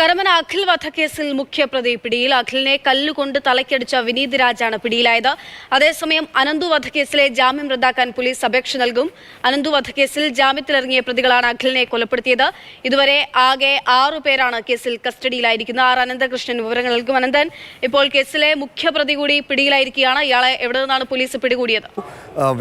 കരമന അഖിൽ വധക്കേസിൽ മുഖ്യപ്രതി പിടിയിൽ. അഖിലിനെ കല്ലുകൊണ്ട് തലയ്ക്കടിച്ച വിനീത് രാജാണ് പിടിയിലായത്. അതേസമയം അനന്തു വധക്കേസിലെ ജാമ്യം റദ്ദാക്കാൻ പോലീസ് അപേക്ഷ നൽകും. അനന്തു വധക്കേസിൽ ജാമ്യത്തിലിറങ്ങിയ പ്രതികളാണ് അഖിലിനെ കൊലപ്പെടുത്തിയത്. ഇതുവരെ ആകെ 6 പേരാണ് കേസിൽ കസ്റ്റഡിയിലായിരിക്കുന്നത്. അനന്തകൃഷ്ണൻ വിവരങ്ങൾ നൽകും. അനന്തൻ, ഇപ്പോൾ കേസിലെ മുഖ്യപ്രതി കൂടി പിടിയിലായിരിക്കുകയാണ്. ഇയാളെ എവിടെ നിന്നാണ് പോലീസ് പിടികൂടിയത്?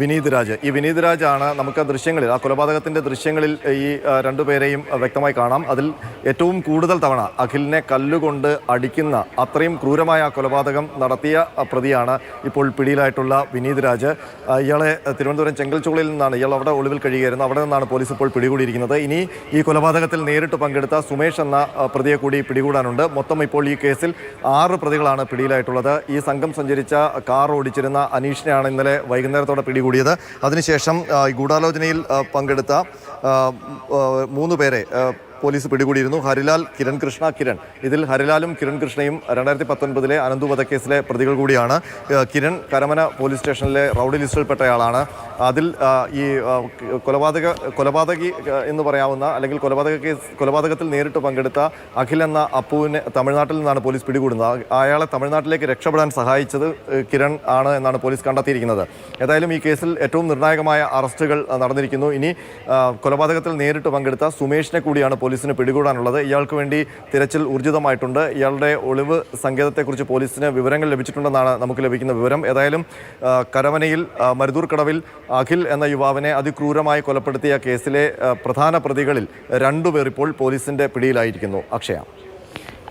വിനീത് രാജ്. ഈ വിനീത് രാജാണ് നമുക്ക് ദൃശ്യങ്ങളിൽ, ആ കൊലപാതകത്തിന്റെ ദൃശ്യങ്ങളിൽ ഈ രണ്ടുപേരെയും വ്യക്തമായി കാണാം. അതിൽ ഏറ്റവും കൂടുതൽ തവണ അഖിലിനെ കല്ലുകൊണ്ട് അടിക്കുന്ന അത്രയും ക്രൂരമായ കൊലപാതകം നടത്തിയ പ്രതിയാണ് ഇപ്പോൾ പിടിയിലായിട്ടുള്ള വിനീത് രാജ്. ഇയാളെ തിരുവനന്തപുരം ചെങ്കൽച്ചോളിൽ നിന്നാണ്, ഇയാൾ അവിടെ ഒളിവിൽ കഴിയുകയായിരുന്നു, അവിടെ നിന്നാണ് പോലീസ് ഇപ്പോൾ പിടികൂടിയിരിക്കുന്നത്. ഇനി ഈ കൊലപാതകത്തിൽ നേരിട്ട് പങ്കെടുത്ത സുമേഷ് എന്ന പ്രതിയെ കൂടി പിടികൂടാനുണ്ട്. മൊത്തം ഇപ്പോൾ ഈ കേസിൽ 6 പ്രതികളാണ് പിടിയിലായിട്ടുള്ളത്. ഈ സംഘം സഞ്ചരിച്ച കാർ ഓടിച്ചിരുന്ന അനീഷിനെയാണ് ഇന്നലെ വൈകുന്നേരത്തോടെ പിടികൂടിയത്. അതിനുശേഷം ഗൂഢാലോചനയിൽ പങ്കെടുത്ത 3 പേരെ പോലീസ് പിടികൂടിയിരുന്നു. ഹരിലാൽ, കിരൺ കൃഷ്ണ, കിരൺ. ഇതിൽ ഹരിലാലും കിരൺ കൃഷ്ണയും 2019 അനന്തു വധക്കേസിലെ പ്രതികൾ കൂടിയാണ്. കിരൺ പോലീസ് സ്റ്റേഷനിലെ റൗഡി ലിസ്റ്റിൽപ്പെട്ടയാളാണ്. അതിൽ ഈ കൊലപാതകി എന്ന് പറയാവുന്ന, അല്ലെങ്കിൽ കൊലപാതകത്തിൽ നേരിട്ട് പങ്കെടുത്ത അഖിൽ എന്ന അപ്പുവിനെ തമിഴ്നാട്ടിൽ നിന്നാണ് പോലീസ് പിടികൂടുന്നത്. അയാളെ തമിഴ്നാട്ടിലേക്ക് രക്ഷപ്പെടാൻ സഹായിച്ചത് കിരൺ ആണ് എന്നാണ് പോലീസ് കണ്ടെത്തിയിരിക്കുന്നത്. ഏതായാലും ഈ കേസിൽ ഏറ്റവും നിർണായകമായ അറസ്റ്റുകൾ നടന്നിരിക്കുന്നു. ഇനി കൊലപാതകത്തിൽ നേരിട്ട് പങ്കെടുത്ത സുമേഷിനെ കൂടിയാണ് പോലീസിന് പിടികൂടാനുള്ളത്. ഇയാൾക്ക് വേണ്ടി തിരച്ചിൽ ഊർജിതമായിട്ടുണ്ട്. ഇയാളുടെ ഒളിവ് സങ്കേതത്തെക്കുറിച്ച് പോലീസിന് വിവരങ്ങൾ ലഭിച്ചിട്ടുണ്ടെന്നാണ് നമുക്ക് ലഭിക്കുന്ന വിവരം. ഏതായാലും കരമനയിൽ മരുതൂർ കടവിൽ അഖിൽ എന്ന യുവാവിനെ അതിക്രൂരമായി കൊലപ്പെടുത്തിയ കേസിലെ പ്രധാന പ്രതികളിൽ 2 പേർ ഇപ്പോൾ പോലീസിന്റെ പിടിയിലായിരിക്കുന്നു. അക്ഷയ.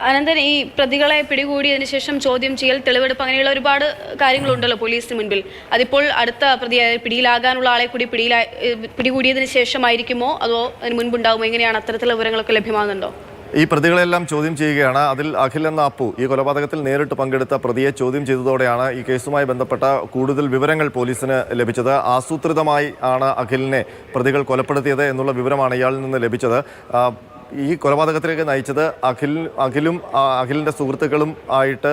അനന്തൻ, ഈ പ്രതികളെ പിടികൂടിയതിനു ശേഷം ചോദ്യം ചെയ്യൽ, തെളിവെടുപ്പ്, അങ്ങനെയുള്ള ഒരുപാട് കാര്യങ്ങളുണ്ടല്ലോ പോലീസിന് മുൻപിൽ. അതിപ്പോൾ അടുത്ത പ്രതിയെ പിടിയിലാകാനുള്ള ആളെ കൂടി പിടികൂടിയതിനു ശേഷമായിരിക്കുമോ, അതോ അതിന് മുൻപുണ്ടാകുമോ? എങ്ങനെയാണ് അത്തരത്തിലുള്ള വിവരങ്ങളൊക്കെ ലഭ്യമാകുന്നുണ്ടോ? ഈ പ്രതികളെല്ലാം ചോദ്യം ചെയ്യുകയാണ്. അതിൽ അഖിൽ എന്ന അപ്പു, ഈ കൊലപാതകത്തിൽ നേരിട്ട് പങ്കെടുത്ത പ്രതിയെ ചോദ്യം ചെയ്തതോടെയാണ് ഈ കേസുമായി ബന്ധപ്പെട്ട കൂടുതൽ വിവരങ്ങൾ പോലീസിന് ലഭിച്ചത്. ആസൂത്രിതമായി ആണ് അഖിലിനെ പ്രതികൾ കൊലപ്പെടുത്തിയത് എന്നുള്ള വിവരമാണ് ഇയാളിൽ നിന്ന് ലഭിച്ചത്. ഈ കൊലപാതകത്തിലേക്ക് നയിച്ചത് അഖിലും അഖിലിൻ്റെ സുഹൃത്തുക്കളും ആയിട്ട്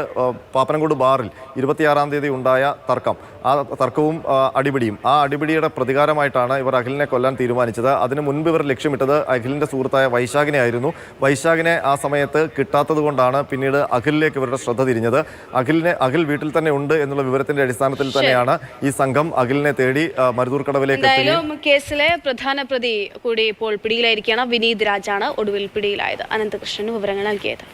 പാപ്പനംകോട് ബാറിൽ 26-ാം തീയതി ഉണ്ടായ തർക്കം, ആ തർക്കവും അടിപിടിയും, ആ അടിപിടിയുടെ പ്രതികാരമായിട്ടാണ് ഇവർ അഖിലിനെ കൊല്ലാൻ തീരുമാനിച്ചത്. അതിന് മുൻപ് ഇവർ ലക്ഷ്യമിട്ടത് അഖിലിൻ്റെ സുഹൃത്തായ വൈശാഖിനെ ആയിരുന്നു. വൈശാഖിനെ ആ സമയത്ത് കിട്ടാത്തത് കൊണ്ടാണ് പിന്നീട് അഖിലിലേക്ക് ഇവരുടെ ശ്രദ്ധ തിരിഞ്ഞത്. അഖിൽ വീട്ടിൽ തന്നെ ഉണ്ട് എന്നുള്ള വിവരത്തിന്റെ അടിസ്ഥാനത്തിൽ തന്നെയാണ് ഈ സംഘം അഖിലിനെ തേടി മരുതൂർ കടവിലേക്ക് എത്തുകയും. കേസിലെ പ്രധാന പ്രതി കൂടി ഇപ്പോൾ പിടിയിലായിരിക്കുകയാണ്. വിനീത് രാജാണ് ഒടുവിൽ പിടിയിലായത്. അനന്തകൃഷ്ണന് വിവരങ്ങൾ നൽകിയത്.